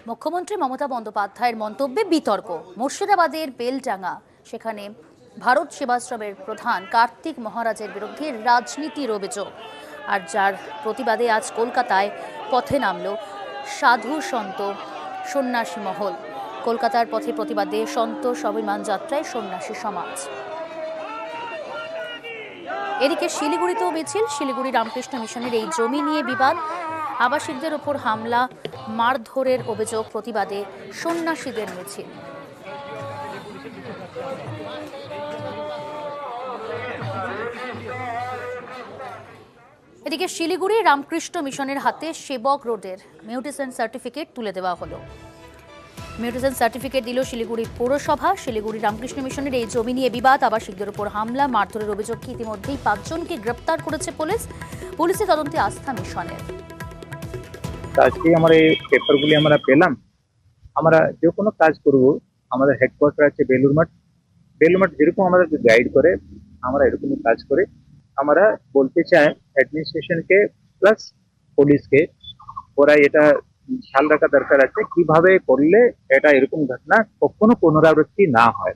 মুখ্যমন্ত্রী মমতা বন্দ্যোপাধ্যায়ের মন্তব্যে বিতর্ক। মুর্শিদাবাদের বেলডাঙ্গা, সেখানে ভারত সেবাশ্রমের প্রধান কার্তিক মহারাজের বিরুদ্ধে রাজনীতির অভিযোগ, আর যার প্রতিবাদে আজ কলকাতায় পথে নামল সাধু সন্ত সন্ন্যাসী মহল। কলকাতার পথে প্রতিবাদে সন্ত স্বাভিমান যাত্রায় সন্ন্যাসী সমাজ। এদিকে শিলিগুড়িতেও মিছিল। শিলিগুড়ি রামকৃষ্ণ মিশনের এই জমি নিয়ে বিবাদ, আবাসিকদের ওপর হামলা, মারধরের অভিযোগ, প্রতিবাদে সন্ন্যাসীদের মিছিল। এদিকে শিলিগুড়ি রামকৃষ্ণ মিশনের হাতে সেবক রোডের মিউটেশন সার্টিফিকেট তুলে দেওয়া হলো। মিউটেশন সার্টিফিকেট দিল শিলিগুড়ি পৌরসভা। শিলিগুড়ি রামকৃষ্ণ মিশনের এই জমি নিয়ে বিবাদ, আবাসিকদের উপর হামলা, মারধরের অভিযোগকে ইতিমধ্যেই 5 জনকে গ্রেপ্তার করেছে পুলিশ। পুলিশের তদন্তে আস্থা মিশনের। আজকে আমরা এই পেপারগুলি আমরা পেলাম। আমরা যে কোনো কাজ করব, আমাদের হেডকোয়ার্টার আছে বেলুরমঠ যেরকম আমাদের গাইড করে, আমরা এরকমই কাজ করে। আমরা বলতে চাই অ্যাডমিনিস্ট্রেশনকে প্লাস পুলিশকে, ওরা এটা খেয়াল রাখা দরকার আছে কিভাবে করলে এটা এরকম ঘটনা কখনো পুনরাবৃত্তি না হয়।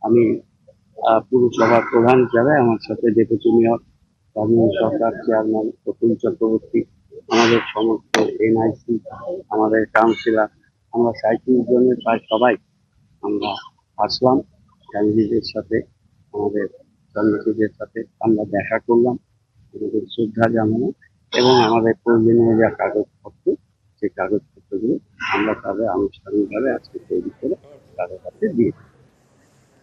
আমি পুরসভার প্রধান হিসাবে আমার সাথে ডেপুটি মেয়র সরকার, চেয়ারম্যান প্রতুল চক্রবর্তী, আমাদের সমস্ত এনআইসি, আমাদের কাউন্সিলর, আমরা 37 জনের প্রায় সবাই আমরা আসলাম। ফ্যামিলিদের সাথে, আমাদের সন্ন্যাসীদের সাথে আমরা দেখা করলাম, আমাদের শ্রদ্ধা জানানো এবং আমাদের প্রয়োজনীয় যা কাগজপত্র, সেই কাগজপত্রগুলো আমরা তাদের আনুষ্ঠানিকভাবে আজকে তৈরি করে তাদের কাছে দিয়ে